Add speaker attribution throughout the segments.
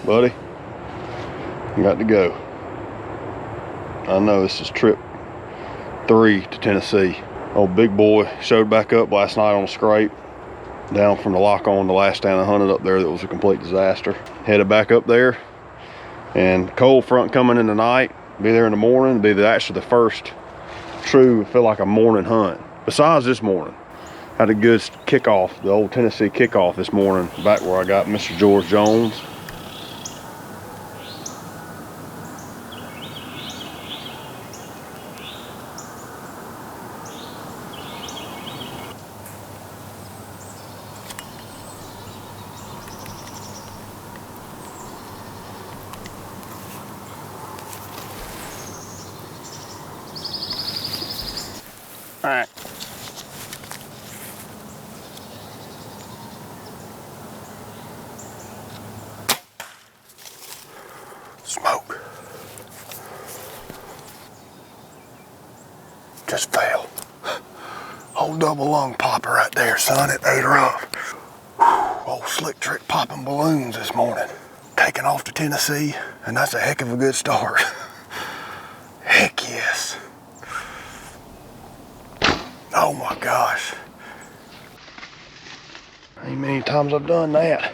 Speaker 1: Buddy, I got to go. I know this is trip 3 to Tennessee. Old big boy showed back up last night on a scrape down from the lock on the last stand I hunted up there that was a complete disaster. Headed back up there, and cold front coming in tonight. Be there in the morning. Be actually the first true, feel like a morning hunt. Besides this morning, had a good kickoff, the old Tennessee kickoff this morning, back where I got Mr. George Jones. All right. Smoke. Just fell. Old double lung popper right there, son. It ate her up. Old slick trick popping balloons this morning. Taking off to Tennessee, and that's a heck of a good start. Heck yes. Oh my gosh. Ain't many times I've done that.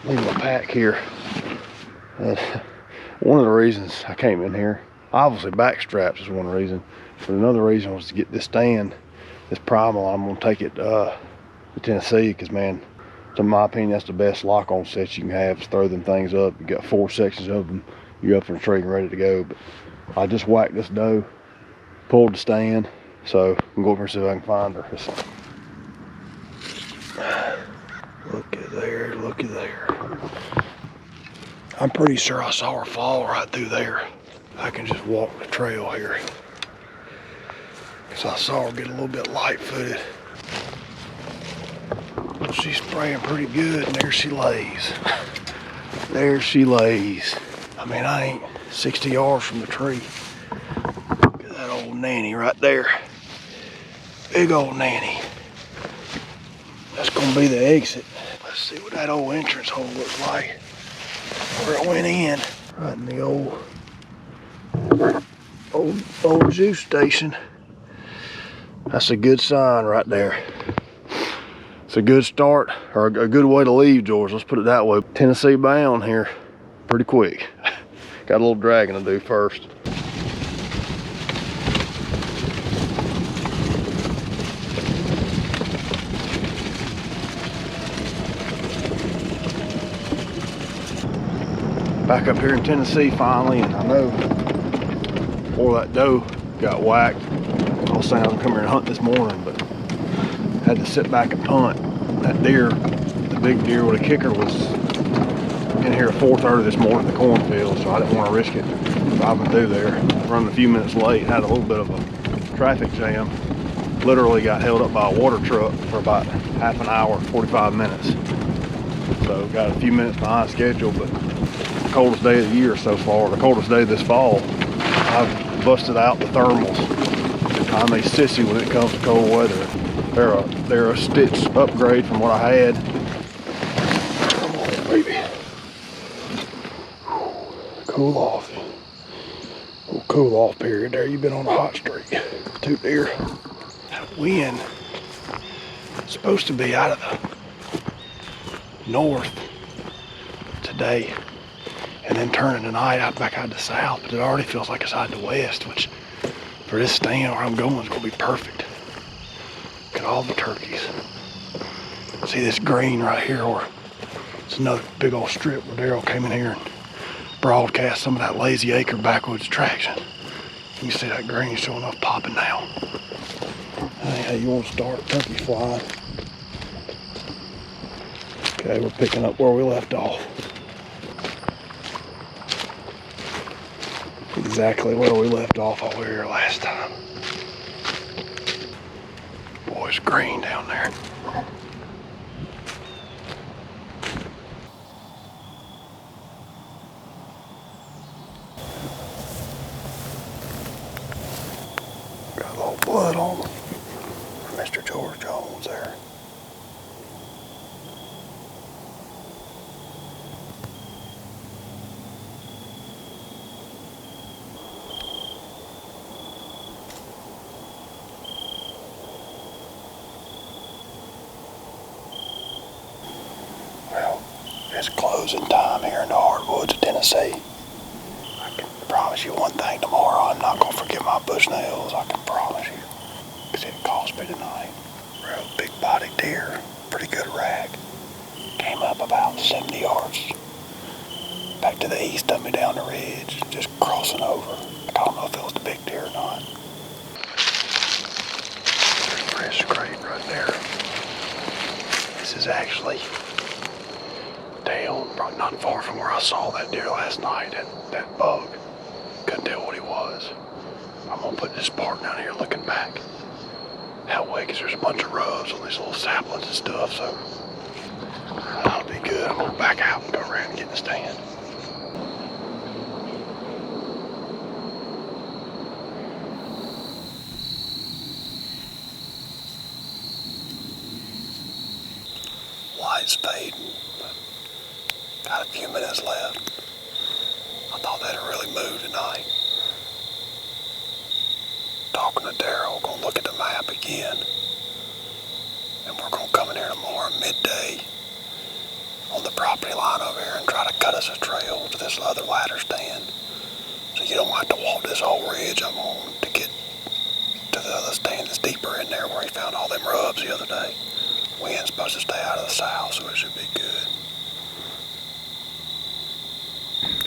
Speaker 1: Leave my pack here. One of the reasons I came in here, obviously back straps is one reason, but another reason was to get this stand, this primal. I'm gonna take it to Tennessee, because man, in my opinion, that's the best lock-on set you can have. Is throw them things up. You got 4 sections of them. You're up in the tree and ready to go. But I just whacked this doe, pulled the stand, so I'm going to go over and see if I can find her. Look at there, look at there. I'm pretty sure I saw her fall right through there. I can just walk the trail here, because I saw her get a little bit light-footed. She's spraying pretty good, and there she lays. There she lays. I mean, I ain't 60 yards from the tree. Look at that old nanny right there. Big old nanny. That's gonna be the exit. Let's see what that old entrance hole looks like. Where it went in. Right in the old juice station. That's a good sign right there. It's a good start, or a good way to leave, George. Let's put it that way. Tennessee bound here, pretty quick. Got a little dragging to do first. Back up here in Tennessee finally, and I know before that doe got whacked, I was saying I was gonna come here and hunt this morning, but had to sit back and punt. That deer, the big deer with a kicker, was in here at 4:30 this morning in the cornfield, so I didn't want to risk it driving through there. Running a few minutes late, had a little bit of a traffic jam. Literally got held up by a water truck for about half an hour, 45 minutes. So got a few minutes behind schedule, but the coldest day of the year so far, the coldest day this fall. I've busted out the thermals. I'm a sissy when it comes to cold weather. They're a stitch upgrade from what I had. Come on, baby. Cool off. Little cool off period there. You've been on a hot streak. Two deer. That wind is supposed to be out of the north today, and then turning tonight out back out to the south, but it already feels like it's out to the west, which for this stand where I'm going is gonna be perfect. Look at all the turkeys. See this green right here, or it's another big old strip where Darrell came in here and broadcast some of that lazy acre backwoods attraction. You can see that green showing up popping now. Hey, you want to start turkey flying? Okay, we're picking up where we left off. Exactly where we left off over here last time. Boy, it's green down there. Got a little blood on Mr. George Jones there. It's closing time here in the hardwoods of Tennessee. I can promise you one thing tomorrow, I'm not gonna forget my bush nails, I can promise you. Cause it cost me tonight. Real big bodied deer, pretty good rag. Came up about 70 yards. Back to the east of me down the ridge, just crossing over. I don't know if it was the big deer or not. There's fresh grade right there. This is actually down, probably not far from where I saw that deer last night, that bug. Couldn't tell what he was. I'm gonna put this part down here looking back. That way, because there's a bunch of rubs on these little saplings and stuff, so that'll be good. I'm gonna back out and go around and get in the stand. Light's fading, but got a few minutes left. I thought that'd really move tonight. Talking to Darrell, gonna look at the map again. And we're gonna come in here tomorrow midday on the property line over here and try to cut us a trail to this other ladder stand. So you don't have to walk this whole ridge I'm on to get to the other stand that's deeper in there where he found all them rubs the other day. Wind's supposed to stay out of the south, so it should be good.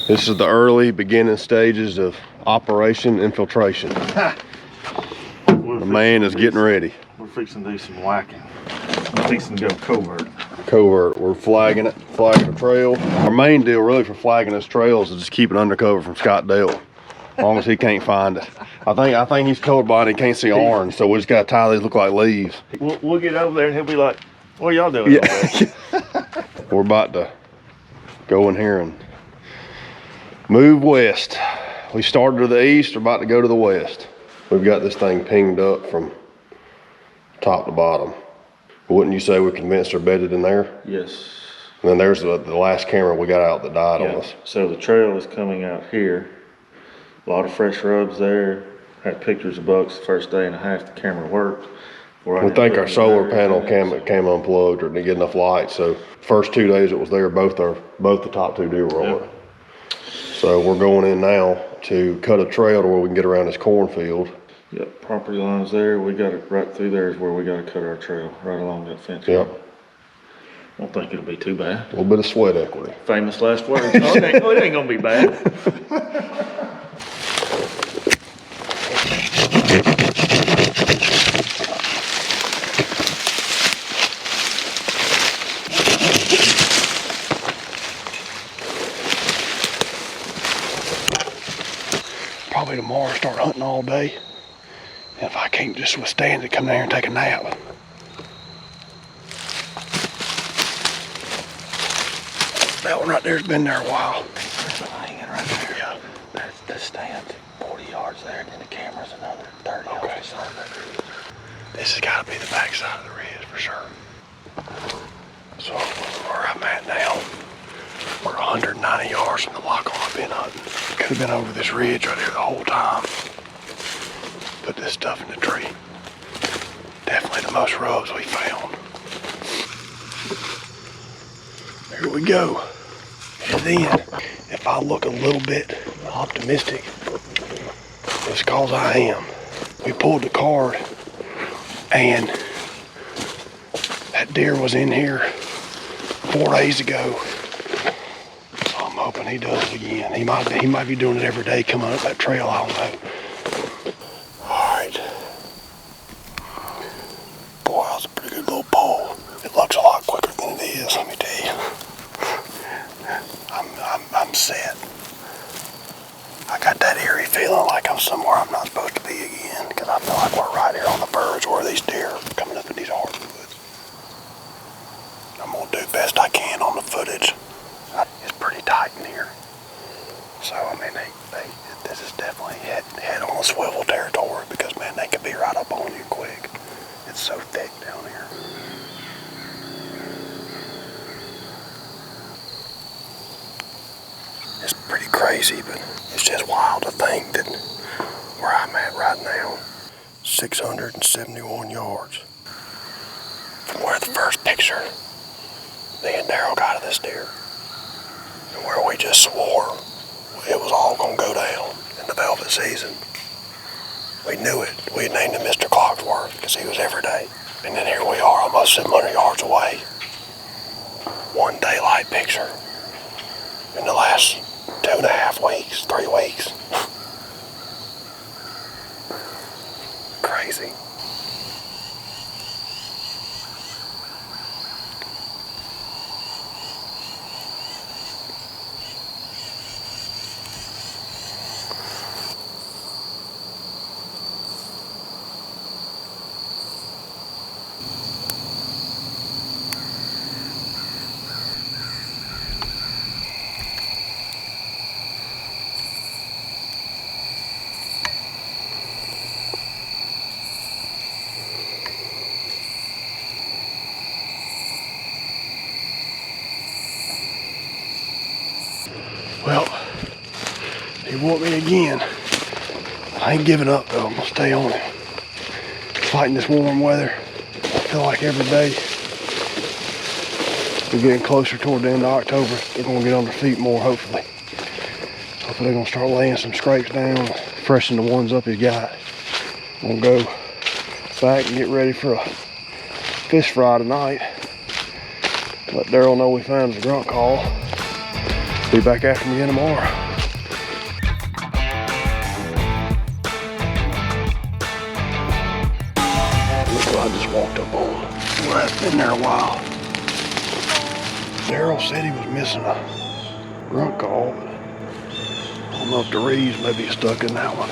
Speaker 1: This is the early beginning stages of Operation Infiltration. The man is getting ready.
Speaker 2: We're fixing to do some whacking. We're fixing to go covert.
Speaker 1: Covert, we're flagging a trail. Our main deal really for flagging this trail is to just keep it undercover from Scott Dale. As long as he can't find it. I think he's colorblind, he can't see orange, so we just gotta tie these look like leaves.
Speaker 2: We'll get over there and he'll be like, what are y'all doing?
Speaker 1: Yeah. We're about to go in here and move west. We started to the east, we're about to go to the west. We've got this thing pinged up from top to bottom. Wouldn't you say we're convinced they're bedded in there?
Speaker 2: Yes.
Speaker 1: And then there's the last camera we got out that died on us.
Speaker 2: So the trail is coming out here. A lot of fresh rubs there. Had pictures of bucks the first day and a half the camera worked.
Speaker 1: We think our solar panel came unplugged or didn't get enough light. So first 2 days it was there, both the top two deer were on it. So we're going in now to cut a trail to where we can get around this cornfield.
Speaker 2: Yep, property lines there. We got it right through there is where we got to cut our trail, right along that fence.
Speaker 1: Yep.
Speaker 2: I don't think it'll be too bad.
Speaker 1: A little bit of sweat equity.
Speaker 2: Famous last words. Oh, it ain't gonna be bad.
Speaker 1: Probably tomorrow start hunting all day. And if I can't just withstand it, come down here and take a nap. That one right there's been there a while.
Speaker 2: There's one hanging right there.
Speaker 1: Yeah.
Speaker 2: There's the stand 40 yards there, and then the camera's another 30 yards.
Speaker 1: Okay. This has got to be the backside of the ridge for sure. So where I'm at now, we're 190 yards from the lock on I've been hunting. Could have been over this ridge right here the whole time. Put this stuff in the tree. Definitely the most rubs we found. Here we go. And then, if I look a little bit optimistic, it's because I am. We pulled the card and that deer was in here 4 days ago. So I'm hoping he does it again. He might be doing it every day coming up that trail, I don't know. Alright. Boy, that was a pretty good little pull. It looks a lot quicker than it is, let me tell you. I'm set. I got that eerie feeling like I'm somewhere I'm not supposed to be again, because I feel like we're right here on the verge where these deer are coming up in these hardwoods. I'm gonna do best I can on the footage. It's pretty tight in here. So I mean, this is definitely head on a swivel territory, because man, they can be right up on you quick. It's so thick down here. It's pretty crazy, but it's just wild to think that where I'm at right now, 671 yards from where the first picture me and Darrell got of this deer. where we just swore it was all gonna go down in the velvet season. We knew it. We had named him Mr. Clocksworth because he was every day. And then here we are, almost 700 yards away. One daylight picture in the last 2.5 weeks, 3 weeks. Crazy. Well, he woke me again. I ain't giving up though, I'm gonna stay on it. Fighting this warm weather. I feel like every day we're getting closer toward the end of October. They're gonna get on their feet more, hopefully. Hopefully they're gonna start laying some scrapes down, freshen the ones up he's got. I'm gonna go back and get ready for a fish fry tonight. Let Darrell know we found his grunt call. Be back after him again tomorrow. Look what I just walked up on. Well, that's been there a while. Darrell said he was missing a grunt call, but I don't know if the reeds may be stuck in that one.